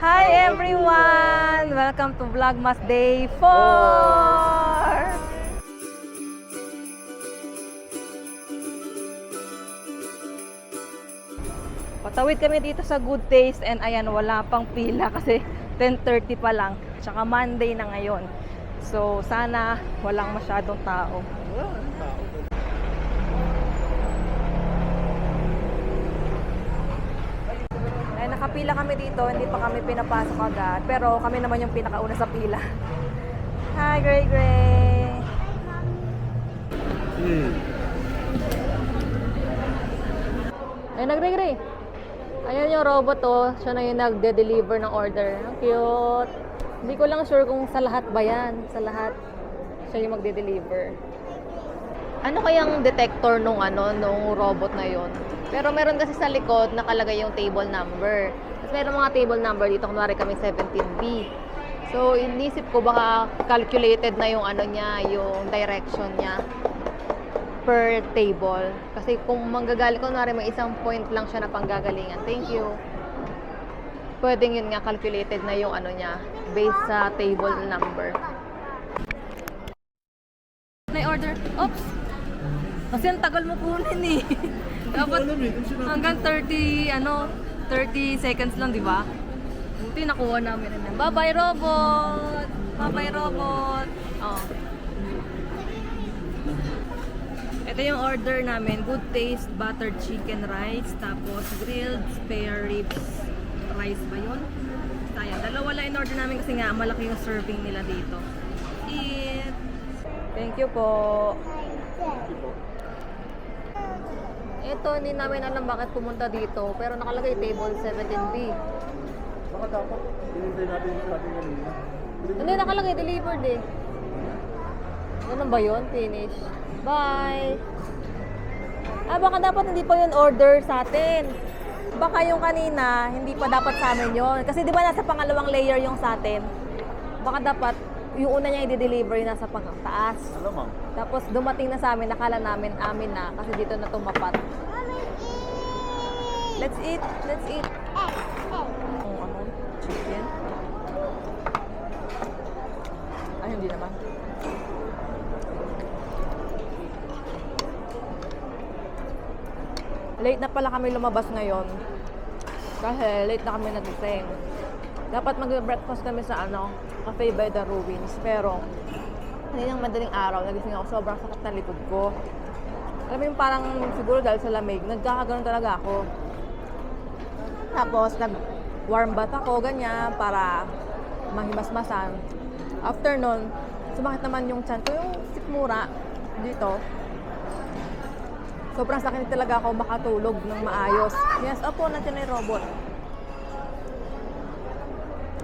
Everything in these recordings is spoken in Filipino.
Hi everyone! Welcome to Vlogmas Day 4! Patawid kami dito sa Good Taste and ayan, wala pang pila kasi 10:30 pa lang. Tsaka Monday na ngayon. So sana walang masyadong tao. Ay, nakapila kami dito, hindi pa kami pinapasok agad. Pero kami naman yung pinakauna sa pila. Hi, Gray Gray! Ay, nag-Gray Gray! Ayan yung robot oh, siya na yung nagde-deliver ng order. Ang cute! Hindi ko lang sure kung sa lahat ba yan. Sa lahat, siya yung magde-deliver. Ano kayang detector nung robot na yon? Pero meron kasi sa likod nakalagay yung table number. Tapos meron mga table number dito, kunwari kami 17B. So inisip ko baka calculated na yung yung direction niya per table. Kasi kung manggagaling, kunwari may isang point lang siya na panggagalingan. Thank you. Pwedeng yun nga calculated na yung niya based sa table number. May order. Oops! Kasi ang tagal mo kunin eh. Dapat hanggang 30 seconds lang, di ba? Buti nakuha namin na. Bye-bye, robot! Bye-bye, robot! Oh. Ito yung order namin. Good Taste buttered chicken rice. Tapos grilled spare ribs rice ba yun? Sayang. Dalawa lang in order namin kasi nga malaki yung serving nila dito. Eat! Thank you po. Ito, hindi namin alam bakit pumunta dito. Pero nakalagay table 17B. Baka dapat, hinintay natin yung ating kanina. Hindi, nakalagay delivered eh. Ganun ba yun? Finish. Bye! Baka dapat hindi pa yun order sa atin. Baka yung kanina, hindi pa dapat sa amin yun. Kasi di ba nasa pangalawang layer yung sa atin? Baka dapat yung una niya i-deliver yung nasa pangtaas. Alam, Tapos dumating na sa amin, nakala namin amin na kasi dito na tumapat. Let's eat. Let's eat. Chicken. Ay, hindi naman. Late na pala kami lumabas ngayon. Kasi late na kami nagising. Dapat mag-breakfast kami sa Cafe by the Ruins. Pero, hindi ng madaling araw, nagising ako, sobrang sakit na likod ko. Alam mo yung parang siguro dahil sa lamig, nagkakaganon talaga ako. Tapos, nag-warm bath ako, ganyan, para mahimasmasan. After nun, sumakit naman yung tiyan ko, yung sikmura dito. Sobrang sakit talaga ako makatulog ng maayos. Yes, opo, nandiyan na yung robot.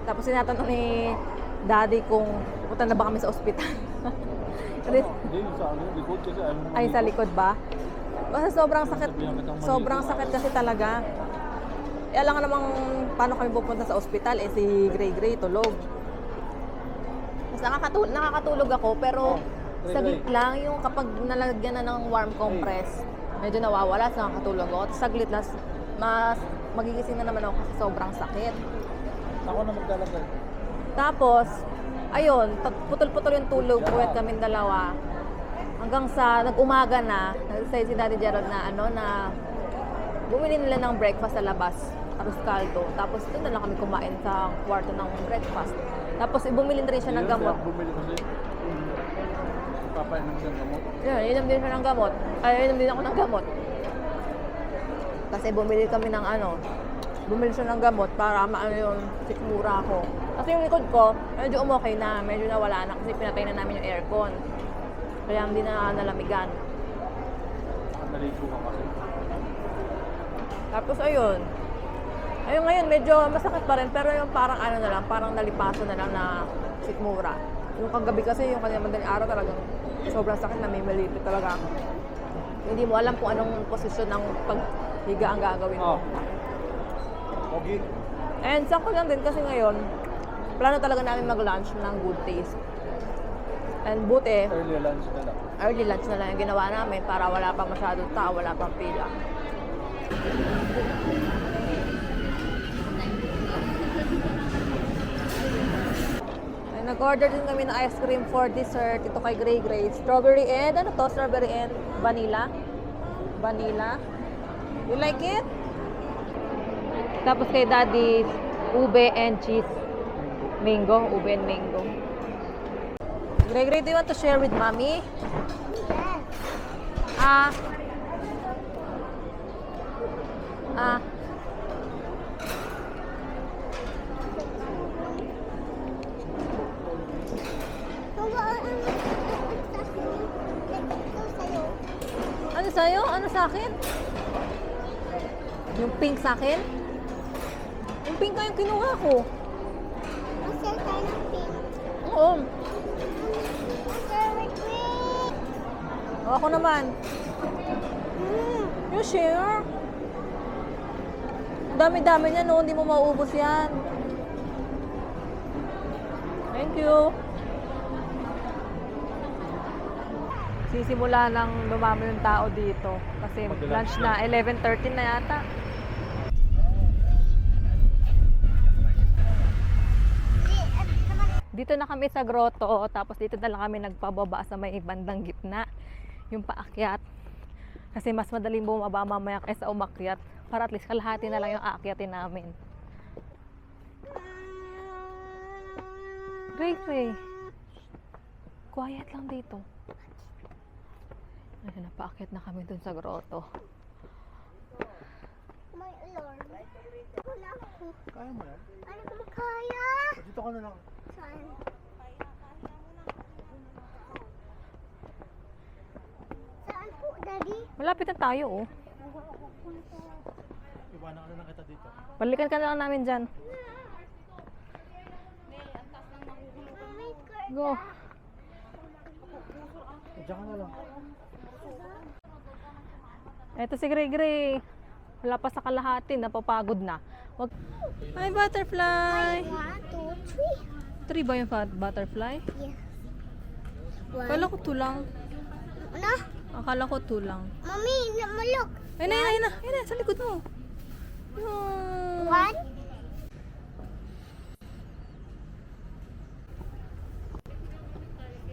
Tapos sinatanong ni Daddy kung pupunta na ba kami sa ospital. hindi sa likod kasi Ay, sa likod ba? Basta sobrang sakit kasi talaga. Alam nga namang paano kami pupunta sa ospital, si Gray Gray tulog. Mas nakakatulog ako, pero saglit lang yung kapag nalagyan na ng warm compress, medyo nawawala, sa nakakatulog ako. Saglit lang, mas magigising na naman ako kasi sobrang sakit. Ako na maglalagay. Tapos, ayun, putol-putol yung tulog, uwet kaming dalawa. Hanggang sa nag-umaga na, nag-say si Daddy Gerald na na bumili nila ng breakfast sa labas, arroz caldo. Tapos doon na lang kami kumain sa kwarto ng breakfast. Tapos bumili na rin siya ng gamot. Bumili kasi papainom ng gamot. Yun, inom din siya ng gamot. Ay, inom din ako ng gamot. Kasi bumili kami ng bumili siya ng gamot para maano yung sikmura ko. Kasi yung likod ko, medyo umokay na, medyo nawala na kasi pinatay na namin yung aircon. Kaya hindi na nalamigan. Naligo ka kasi. Tapos ayun. Ayun ngayon, medyo masakit pa rin, pero yung parang na lang, parang nalipaso na lang na sikmura. Yung kagabi kasi, yung kanina madaling araw talagang sobrang sakit na may malipit talaga. Hindi mo alam kung anong posisyon ng paghiga ang gagawin mo. Okay. And sakto lang din kasi ngayon, plano talaga namin mag-lunch ng Good Taste. And buti, Early lunch na lang. early lunch na lang yung ginawa namin para wala pang masyadong tao, wala pang pila. Nag-order din kami ng ice cream for dessert. Ito kay Gray Gray. Strawberry and, ano to? Strawberry and vanilla. Vanilla. You like it? Tapos kay Daddy, ube and cheese. Mango. Ube and mango. Gray Gray, do you want to share with Mommy? Ah. Ah. Ano sa'yo? Ano sa akin? Yung pink sa akin? Yung pink ka yung kinuha ko. Masaya tayo ng pink. Oo. Masaya with pink. O, ako naman. You share? Ang dami-dami niya, no? Hindi mo mauubos yan. Thank you. Sisimula lang dumami yung tao dito. Kasi lunch na, 11:13 na yata. Dito na kami sa grotto, tapos dito na lang kami nagpababa sa may bandang gitna. Yung paakyat. Kasi mas madaling bumaba mamaya kaysa umakyat. Para at least kalahati na lang yung aakyatin namin. Ray, Ray. Quiet lang dito. Ayun, napaakyat na kami dun sa grotto. May alarm. Wala ako. Kaya mo yan? Ano ko makaya? Dito ka na lang. Saan? Saan po, Daddy? Malapit na tayo, oh. Iwanan ka na lang kita dito. Balikan ka na lang namin dyan. May car. Go. Diyan ka na lang. Eto si Gray Gray. Wala pa sa kalahati, napapagod na. Wag... Hi, butterfly! 1, 2, 3. 3 ba yung butterfly? Yeah. Akala ko 2 lang. Ano? Akala ko 2 lang. Mami, malok. Ayun na, ayun na, ayun na, sa likod mo. Oh. 1.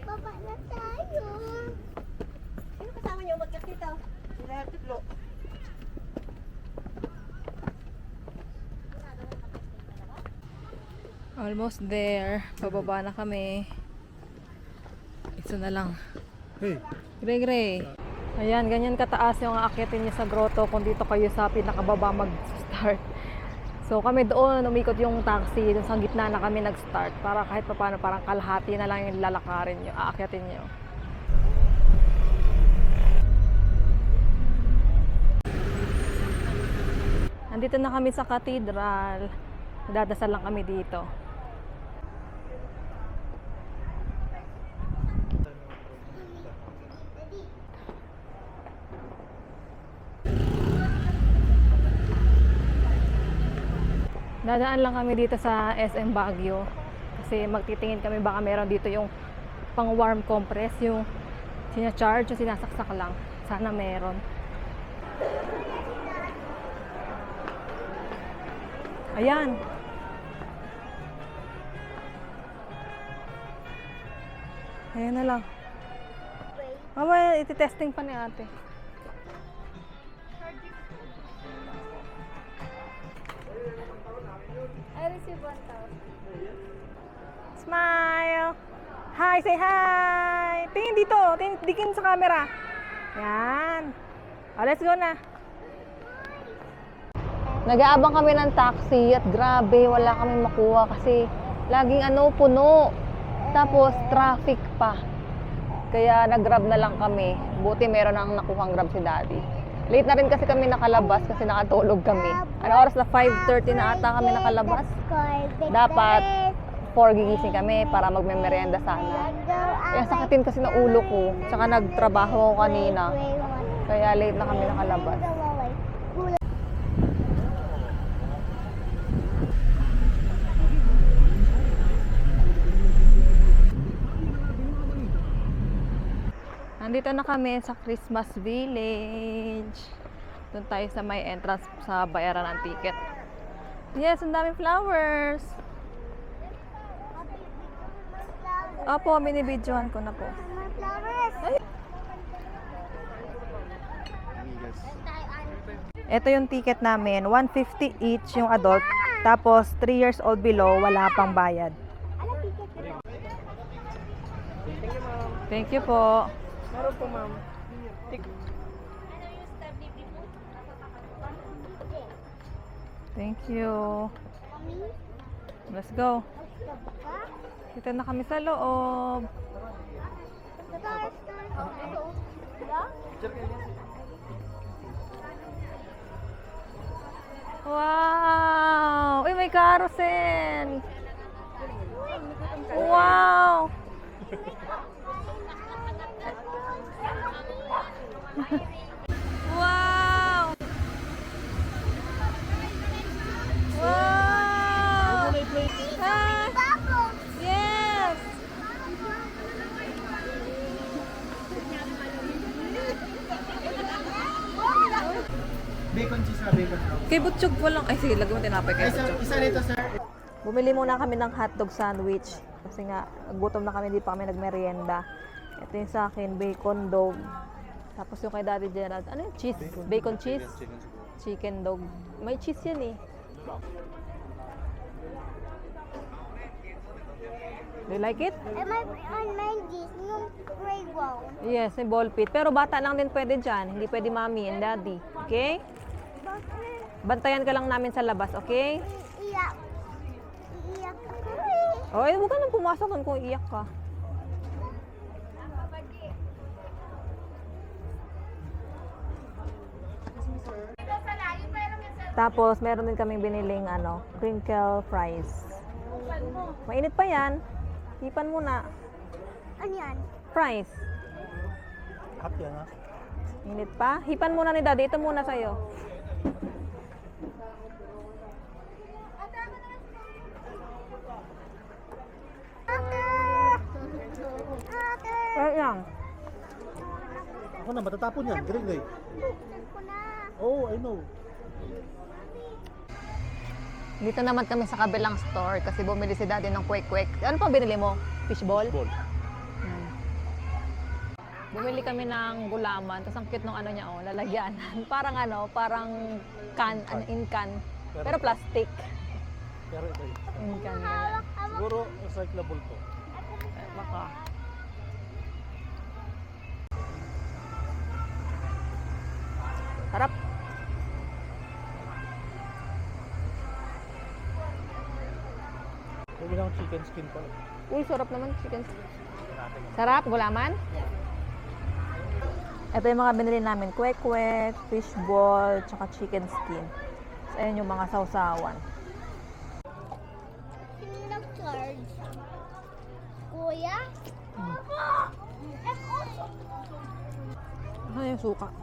Baba na tayo. Sino kasama niyo umakyat dito? Almost there. Pababa na kami. Isa na lang. Hey! Gray Gray. Ayan, ganyan kataas yung aakyatin niyo sa grotto kung dito kayo sa pinakababa mag-start. So kami doon, umikot yung taxi, doon sa gitna na kami nag-start para kahit paano parang kalahati na lang yung lalakarin nyo, aakyatin nyo. Nandito na kami sa cathedral. Dadasal lang kami dito. Dadaan lang kami dito sa SM Baguio kasi magtitingin kami baka meron dito yung pang warm compress, yung sinacharge o sinasaksak lang. Sana meron. Ayan. Ayan na lang. Mama, iti-testing pa ni ate. I received 1,000. Smile! Hi! Say hi! Tingin dito! Tingin sa camera. Yan. Oh, let's go na. Nag-aabang kami ng taxi at grabe, wala kami makuha kasi laging puno. Tapos traffic pa. Kaya nag-grab na lang kami. Buti meron nang nakuhang grab si Daddy. Late na rin kasi kami nakalabas kasi nakatulog kami. Ano oras na? 5:30 na ata kami nakalabas. Dapat 4 gigising kami para magme-merienda sana. Kaya sakitin kasi ng ulo ko. Tsaka nagtrabaho ako kanina. Kaya late na kami nakalabas. Nandito na kami sa Christmas Village. Doon tayo sa may entrance sa bayaran ng ticket. Yes, ang daming flowers. Opo, binibidyohan ko na po. Mga flowers. Amigas. Ito yung ticket namin, 150 each yung adult. Tapos 3 years old below, wala pang bayad. Ano ticket ko? Thank you po. Meron po, ma'am. Thank you. Mami? Let's go. Ka? Dito na kami sa loob. Stars. Ito. Wow! Uy, may carousel! Wow! Wow! Wow! Ah, Bubbles. yes! Bacon cheese na bacon. Kay Butchog po lang. Ay, sige, lagyan mo tinapay kay Butchog. Isa nito, sir. Bumili muna kami ng hotdog sandwich. Kasi nga, gutom na kami, hindi pa kami nagmerienda. Ito yung sa akin, bacon dog. Tapos yung kay Daddy Gerald, ano yung cheese? Bacon cheese? Chicken dog. May cheese yan eh. Do you like it? Am I on Mandy's yung playground? Yes, may ball pit. Pero bata lang din pwede dyan. Hindi pwede mommy and daddy. Okay? Bantayan ka lang namin sa labas, okay? Iyak. Iiyak ako. O, huwag ka nang pumasok doon kung iyak ka. Tapos, meron din kaming biniling crinkle fries. Mainit pa yan. Hipan muna. Ano yan? Fries. Hot yan, ha? Init pa? Hipan muna ni Daddy. Ito muna sa'yo. Right lang. Ako na, matatapon yan. Green eh. Buksan ko na. Oh, I know. Dito naman kami sa kabilang store kasi bumili si Daddy ng kwek-kwek. Ano pa binili mo? Fishball? Ball. Bumili kami ng gulaman. Tapos ang cute nung niya, lalagyan. parang can, in can. Pero plastic. Pero ito eh. In can. Siguro, recyclable to. Baka. Sarap. Huwag lang chicken skin pala. Uy, sarap naman chicken. Sarap, gulaman. Ito yung mga binili namin. Kwek-kwek, fishball, tsaka chicken skin. So, ayun yung mga sausawan. Sino nag-charge? Kuya? Ano yung suka?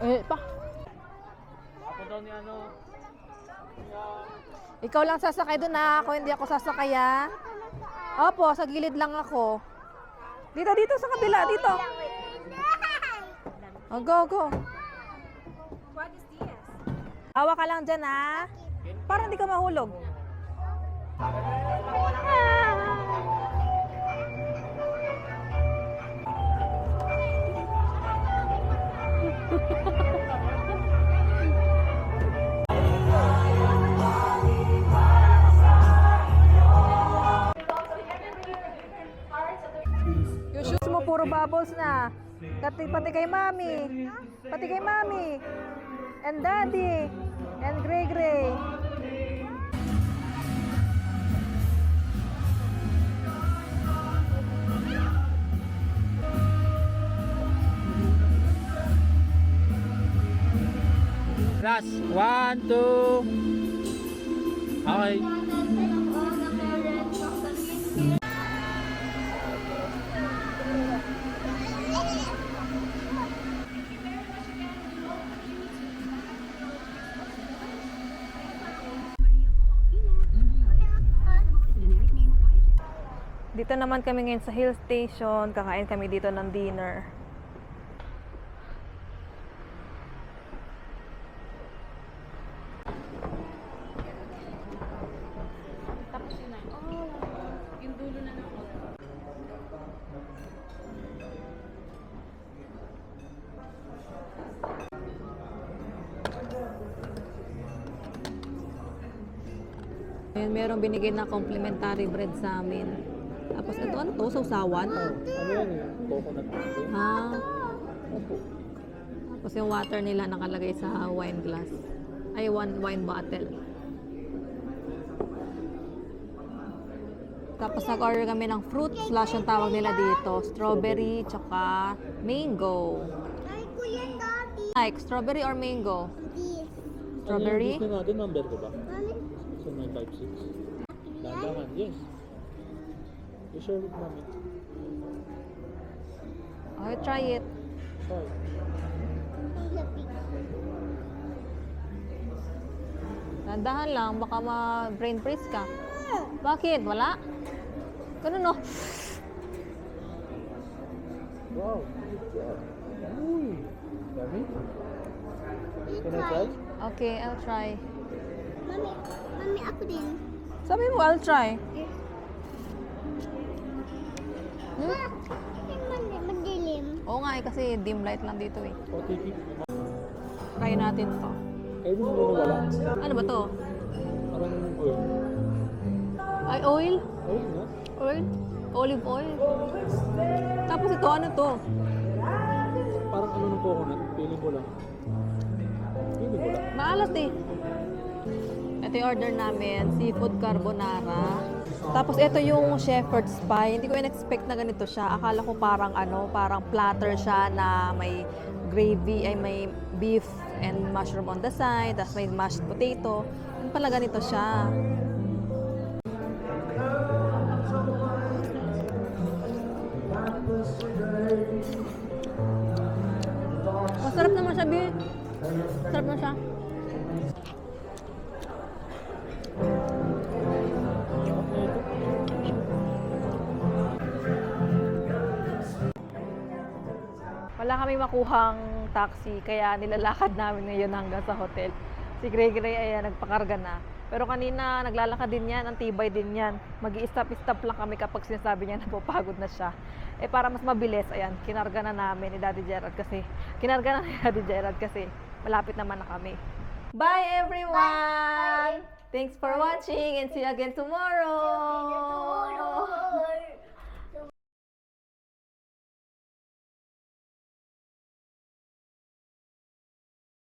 Pa. Ako daw ni Ikaw lang sasakay doon na. Ako hindi ako sasakay ah. Opo, sa gilid lang ako. Dito sa kabila, dito. Oh, go, go. Hawa ka lang dyan ha. Para hindi ka mahulog. Yung shoes mo puro bubbles na. Pati kay mami. Pati kay mami. And daddy. And Gray Gray. Last. 1, 2. Okay. Dito naman kami ngayon sa hill station. Kakain kami dito ng dinner. Ayan, merong binigay na complimentary bread sa amin. Tapos ito, ano to? Sausawan? Ano yan eh? Coconut. Ha? Opo. Tapos yung water nila nakalagay sa wine glass. Ay, wine bottle. Tapos nag-order kami ng fruit slush yung tawag nila dito. Strawberry, tsaka mango. Ay, kuya, daddy. Like, strawberry or mango? This. Strawberry? Ano yung natin, number ko ba? Mami, So, 956. Dandahan, yes. You share with mommy. Okay, try it. Sorry. lapik. Dandahan lang, baka ma-brain freeze ka. Bakit? Wala? Ganun no? Wow, good job. Uy, dami. You Can I try. try? Okay, I'll try. Mami, ako din. Sabi mo, I'll try. Ma, madilim. Oo nga eh, kasi dim light lang dito eh. OTP. Try natin to. Kayo mo muna wala. Ano ba to? Parang oil. Ay, oil? Oil na? Oil? Olive oil? Tapos ito, ano to? Parang ano ng coconut. Feeling ko lang. Feeling ko lang. Maalas eh. Ito yung order namin, seafood carbonara. Tapos ito yung shepherd's pie. Hindi ko in-expect na ganito siya. Akala ko parang ano, parang platter siya na may gravy, ay may beef and mushroom on the side, tapos may mashed potato. Yung pala ganito siya. Masarap naman siya, Bi. Masarap na siya. Wala kami makuhang taxi, kaya nilalakad namin ngayon hanggang sa hotel. Si Gray ayan, nagpakarga na. Pero kanina, naglalakad din yan, ang tibay din yan. Mag-i-stop lang kami kapag sinasabi niya napapagod na siya. Eh para mas mabilis, ayan, kinarga na namin ni Daddy Gerald kasi, malapit naman na kami. Bye everyone! Thanks for watching and see you again tomorrow! Tomorrow.